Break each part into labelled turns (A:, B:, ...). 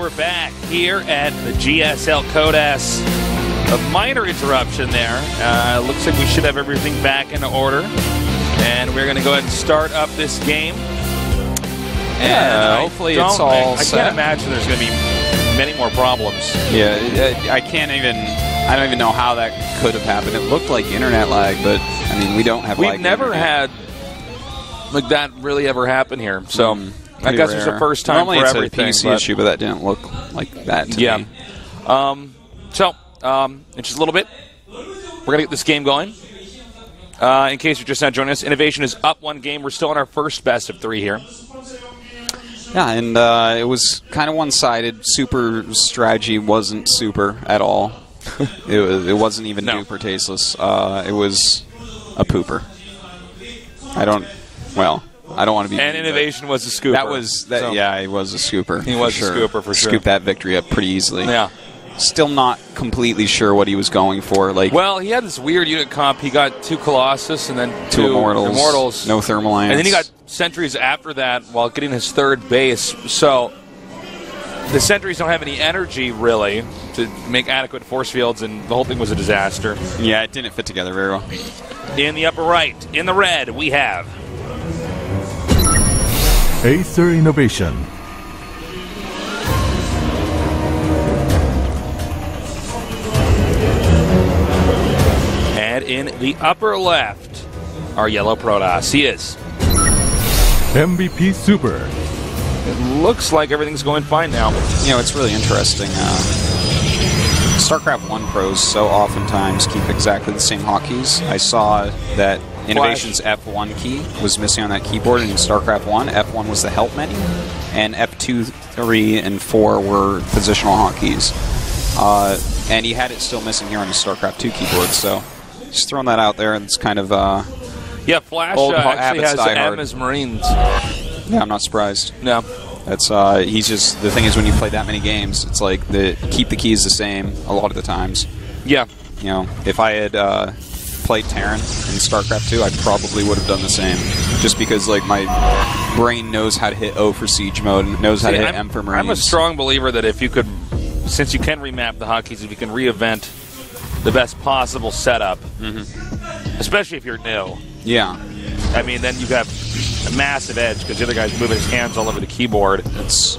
A: we're back here at the GSL Codas. A minor interruption there. Looks like we should have everything back in order. And we're going to go ahead and start up this game. And
B: hopefully it's all
A: set. I can't imagine there's going to be many more problems.
B: Yeah, I don't even know how that could have happened. It looked like internet lag, but I mean, we don't have lag.
A: We've never had like that really ever happen here. So I guess it's the first time
B: normally
A: for
B: it's
A: everything.
B: A PC issue, but that didn't look like that to me.
A: In just a little bit, we're going to get this game going. In case you're just not joining us, Innovation is up one game. We're still in our first best of 3 here.
B: Yeah, and it was kind of one-sided. Super strategy wasn't super at all. it wasn't even duper tasteless. It was a pooper. I don't want to be.
A: And Innovation was a scooper.
B: Yeah, he was a scooper.
A: He was a scooper for sure.
B: Scooped that victory up pretty easily.
A: Yeah.
B: Still not completely sure what he was going for.
A: Well, he had this weird unit comp. He got 2 Colossus and then 2 Immortals.
B: No Thermal Lance.
A: And then he got Sentries after that while getting his 3rd base. So the Sentries don't have any energy, really, to make adequate force fields, and the whole thing was a disaster.
B: Yeah, it didn't fit together very well.
A: In the upper right, in the red, we have
C: Acer Innovation.
A: And in the upper left, our yellow Protoss. He is
C: MVP Super.
A: It looks like everything's going fine now.
B: You know, it's really interesting. Starcraft 1 pros so oftentimes keep exactly the same hotkeys. I saw that Innovation's F1 key was missing on that keyboard in Starcraft 1. F1 was the help menu, and F2, 3, and 4 were positional hotkeys. And he had it still missing here on the Starcraft 2 keyboard, so just throwing that out there. It's kind of
A: Flash actually has M as Marines.
B: Yeah, I'm not surprised.
A: No.
B: That's he's just, the thing is, when you play that many games, it's like keep the keys the same a lot of the times.
A: Yeah.
B: You know, if I had played Terran in StarCraft 2, I probably would have done the same. Just because like my brain knows how to hit O for siege mode and knows how to hit M for Marines.
A: I'm a strong believer that if you could, since you can remap the hotkeys, if you can re-event the best possible setup, especially if you're new.
B: Yeah.
A: I mean, then you have a massive edge because the other guy's moving his hands all over the keyboard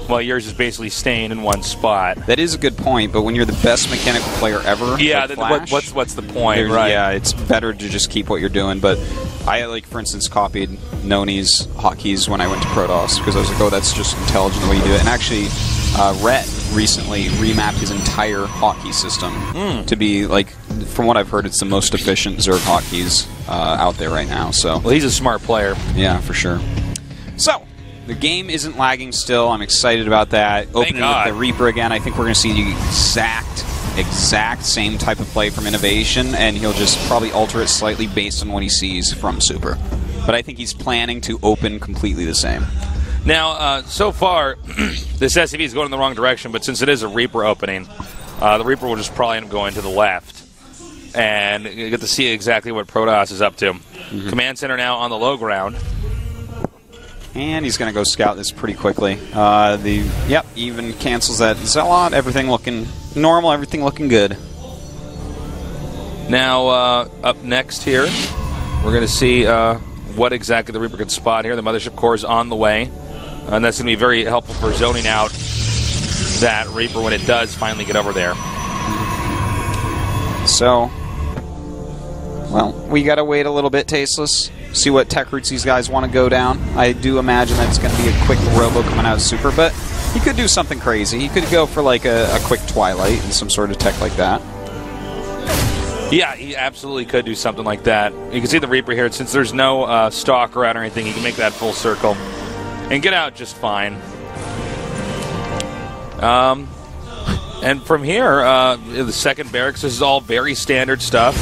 A: while yours is basically staying in one spot.
B: That is a good point, but when you're the best mechanical player ever,
A: yeah,
B: like
A: Flash, what's the point, right?
B: Yeah, it's better to just keep what you're doing. But I, like, for instance, copied Noni's hotkeys when I went to Protoss because I was like, oh, that's just intelligent the way you do it. And actually, Rhett recently remapped his entire hotkey system to be, like, from what I've heard, it's the most efficient Zerg hotkeys out there right now. So,
A: well, he's a smart player.
B: Yeah, for sure. So, the game isn't lagging still. I'm excited about that. Opening with the Reaper again, I think we're going to see the exact same type of play from Innovation, and he'll just probably alter it slightly based on what he sees from Super. But I think he's planning to open completely the same.
A: Now, so far, this SCV is going in the wrong direction, but since it is a Reaper opening, the Reaper will just probably end up going to the left. And you get to see exactly what Protoss is up to. Command Center now on the low ground.
B: And he's going to go scout this pretty quickly. Even cancels that Zealot. Everything looking normal, everything looking good.
A: Now, up next here, we're going to see what exactly the Reaper can spot here. The Mothership Core is on the way. And that's going to be very helpful for zoning out that Reaper when it does finally get over there.
B: So, well, we got to wait a little bit, Tasteless. See what tech routes these guys want to go down. I do imagine that it's going to be a quick Robo coming out of Super, but he could do something crazy. He could go for like a quick Twilight and some sort of tech like that.
A: Yeah, he absolutely could do something like that. You can see the Reaper here. Since there's no Stalker out or anything, he can make that full circle and get out just fine. And from here, the second barracks, this is all very standard stuff.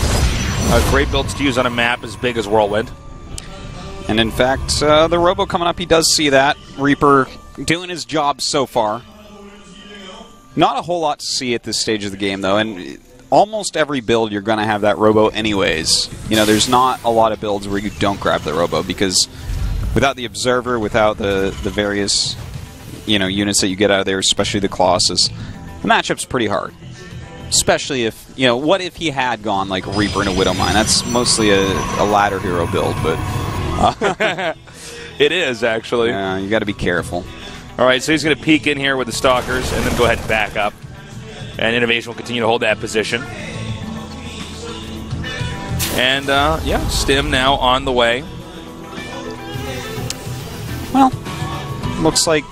A: Great builds to use on a map as big as Whirlwind.
B: And in fact, the Robo coming up, he does see that. Reaper doing his job so far. Not a whole lot to see at this stage of the game, though. And almost every build, you're going to have that Robo anyways. You know, there's not a lot of builds where you don't grab the Robo, because without the Observer, without the various, units that you get out of there, especially the Colossus. The matchup's pretty hard. Especially if, what if he had gone like Reaper and a Widowmine? That's mostly a ladder hero build, but...
A: It is, actually.
B: Yeah, you got to be careful.
A: All right, so he's going to peek in here with the Stalkers and then go ahead and back up. And Innovation will continue to hold that position. And, yeah, Stim now on the way.
B: Well, looks like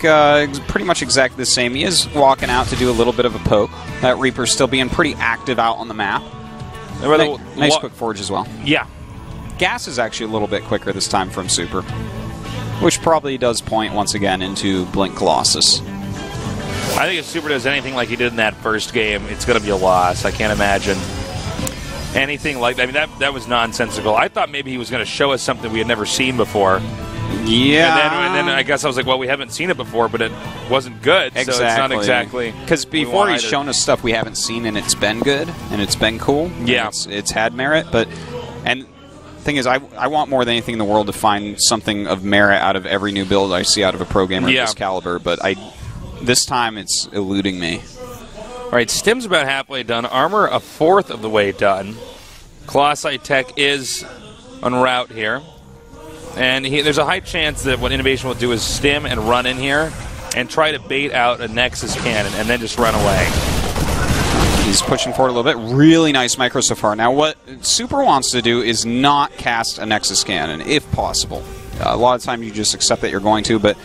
B: pretty much exactly the same. He is walking out to do a little bit of a poke. That Reaper's still being pretty active out on the map. Nice quick forge as well.
A: Yeah.
B: Gas is actually a little bit quicker this time from Super, which probably does point once again into Blink Colossus.
A: I think if Super does anything like he did in that first game, it's going to be a loss. I can't imagine anything like that. I mean, that was nonsensical. I thought maybe he was going to show us something we had never seen before.
B: Yeah.
A: And then I guess I was like, well, we haven't seen it before, but it wasn't good.
B: Exactly.
A: So it's not exactly.
B: Because before he's shown us stuff we haven't seen and it's been good and it's been cool.
A: Yeah.
B: It's had merit. And the thing is, I want more than anything in the world to find something of merit out of every new build I see out of a pro gamer of this caliber. But this time it's eluding me.
A: All right, Stim's about halfway done. Armor a fourth of the way done. Colossi Tech is en route here. And there's a high chance that what Innovation will do is stim and run in here and try to bait out a Nexus cannon and then just run away.
B: He's pushing forward a little bit. Really nice micro so far. Now what Super wants to do is not cast a Nexus cannon, if possible. A lot of times you just accept that you're going to, but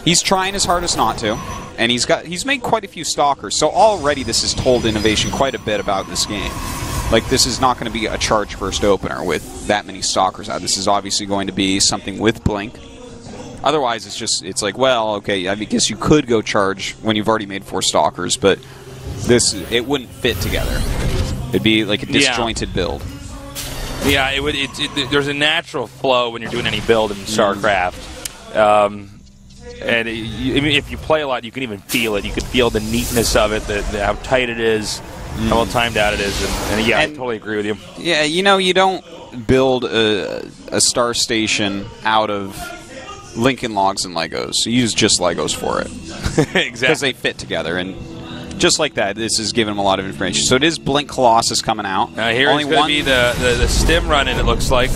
B: he's trying his hardest not to. And he's made quite a few Stalkers, so already this has told Innovation quite a bit about this game. Like, this is not going to be a charge first opener with that many Stalkers out. This is obviously going to be something with Blink. Otherwise, it's like, well, okay, I guess you could go charge when you've already made 4 Stalkers, but it wouldn't fit together. It'd be like a disjointed build.
A: Yeah, it would. There's a natural flow when you're doing any build in StarCraft. And if you play a lot, you can even feel it. You can feel the neatness of it, how tight it is, how well timed out it is. And I totally agree with you.
B: Yeah, you don't build a star station out of Lincoln Logs and Legos. You use just Legos for it.
A: Exactly.
B: Because they fit together. And just like that, this is giving them a lot of information. So it is Blink Colossus coming out.
A: Here is going to be the stim run in, it looks like.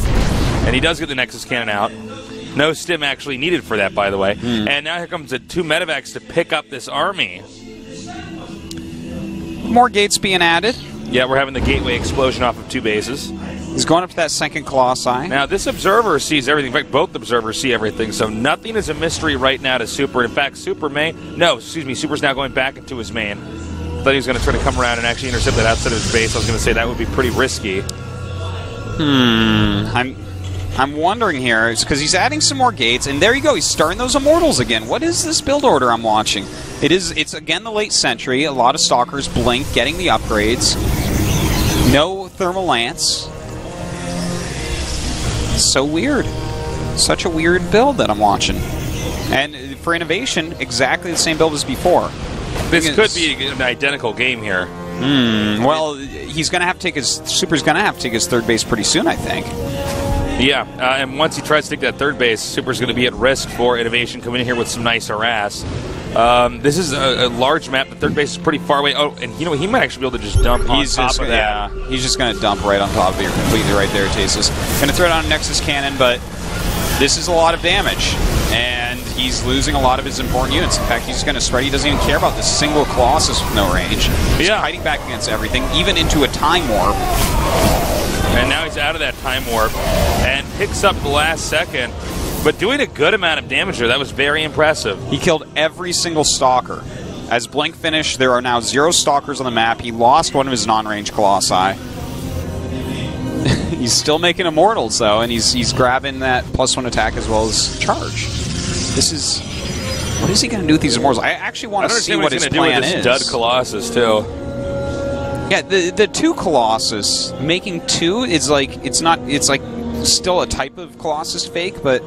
A: And he does get the Nexus Cannon out. No stim actually needed for that, by the way. And now here comes the 2 medevacs to pick up this army.
B: More gates being added.
A: Yeah, we're having the gateway explosion off of 2 bases.
B: He's going up to that second Colossi.
A: Now, this observer sees everything. In fact, both observers see everything, so nothing is a mystery right now to Super. In fact, Super's now going back into his main. I thought he was going to try to come around and actually intercept that outside of his base. I was going to say that would be pretty risky.
B: I'm wondering here, it's because he's adding some more gates, and there you go, he's starting those Immortals again. What is this build order I'm watching? It's again the late century, a lot of Stalkers, Blink, getting the upgrades. No Thermal Lance. So weird. Such a weird build that I'm watching. And for Innovation, exactly the same build as before.
A: This could be an identical game here.
B: Well, he's going to have to take Super's going to have to take his third base pretty soon, I think.
A: Yeah, and once he tries to take that third base, Super's going to be at risk for Innovation coming in here with some nice harass. This is a large map. The third base is pretty far away. Oh, and he might actually be able to just dump on top of that.
B: Yeah, he's just going to dump right on top of it. You're completely right there, Tasis. Going to throw it on a Nexus Cannon, but this is a lot of damage. And he's losing a lot of his important units. In fact, he's going to spread. He doesn't even care about this single Colossus with no range. He's fighting back against everything, even into a Time Warp.
A: And now he's out of that Time Warp and picks up the last second, but doing a good amount of damage there. That was very impressive.
B: He killed every single Stalker. As Blink finished, there are now 0 Stalkers on the map. He lost one of his non-range Colossi. He's still making Immortals, though, and he's grabbing that +1 attack as well as charge. This is... What is he going to do with these Immortals? I actually want to see what his plan is.
A: Dud Colossus, too.
B: Yeah, the 2 Colossus, making 2 is like, it's like still a type of Colossus fake, but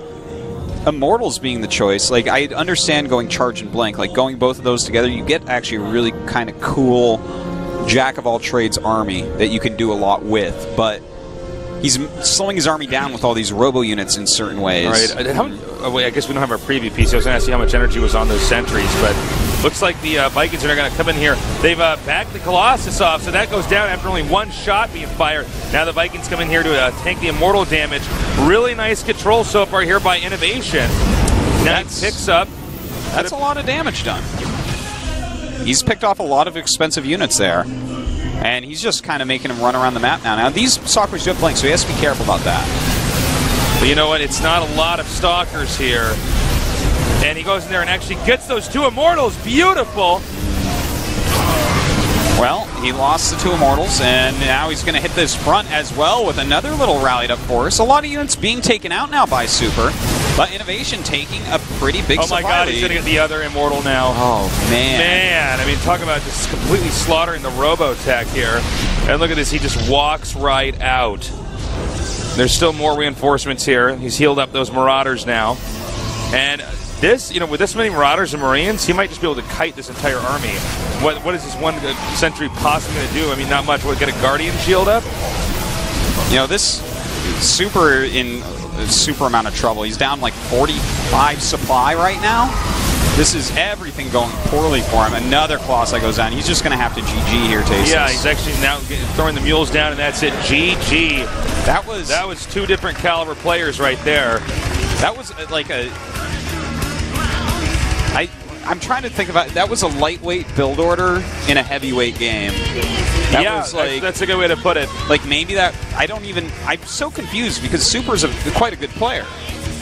B: Immortals being the choice. Like, I understand going Charge and Blink, like going both of those together, you get actually a really kind of cool jack-of-all-trades army that you can do a lot with, but He's slowing his army down with all these robo units in certain ways.
A: All right. Wait, I guess we don't have our preview piece. I was going to see how much energy was on those sentries, but looks like the Vikings are going to come in here. They've backed the Colossus off, so that goes down after only one shot being fired. Now the Vikings come in here to tank the Immortal damage. Really nice control so far here by Innovation. Now he picks up.
B: That's a lot of damage done. He's picked off a lot of expensive units there. And he's just kind of making him run around the map now. Now, these Stalkers do have blinks, so he has to be careful about that.
A: But you know what? It's not a lot of Stalkers here. And he goes in there and actually gets those 2 Immortals. Beautiful.
B: Well, he lost the 2 Immortals, and now he's going to hit this front as well with another little rallied up force. A lot of units being taken out now by Super, but Innovation taking a pretty big
A: supply lead. Oh my god, he's going to get the other Immortal now.
B: Oh, man.
A: Man, I mean, talk about just completely slaughtering the Robotech here. And look at this, he just walks right out. There's still more reinforcements here. He's healed up those Marauders now. And this, you know, with this many Marauders and Marines, he might just be able to kite this entire army. What is this one sentry possibly going to do? I mean, not much. What, get a Guardian shield up?
B: You know, this Super in a super amount of trouble. He's down like 45 supply right now. This is everything going poorly for him. Another Colossi goes down. He's just going to have to GG here, Tasis.
A: Yeah, he's actually now throwing the mules down, and that's it. GG. That was 2 different caliber players right there.
B: That was like a... I'm trying to think about it. That was a lightweight build order in a heavyweight game.
A: That was like, that's a good way to put it.
B: Like maybe that... I'm so confused because Super's quite a good player.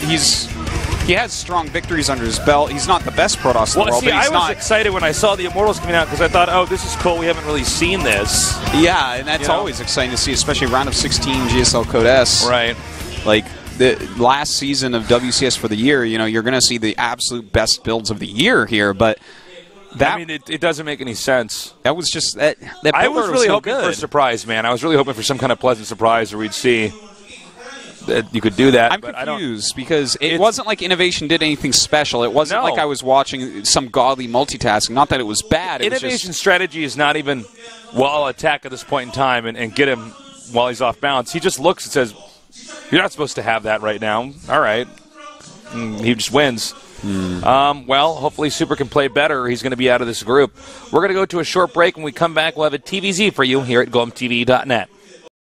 B: He has strong victories under his belt. He's not the best Protoss in the world, but he's
A: I was excited when I saw the Immortals coming out because I thought, oh, this is cool. We haven't really seen this.
B: Yeah, and that's always exciting to see, especially round of 16 GSL Code S.
A: Right.
B: Like the last season of WCS for the year, you know, you're going to see the absolute best builds of the year here, but that,
A: I mean, it doesn't make any sense.
B: That was just that
A: I was really hoping for a surprise, man. I was really hoping for some kind of pleasant surprise where we'd see that you could do that.
B: I'm confused because it wasn't like Innovation did anything special. It wasn't like I was watching some godly multitasking. Not that it was bad.
A: Innovation's strategy is not even, well, I'll attack at this point in time and get him while he's off balance. He just looks and says, you're not supposed to have that right now. All right. And he just wins. Well, hopefully Super can play better. He's going to be out of this group. We're going to go to a short break. When we come back, we'll have a TVZ for you here at GOMTV.net.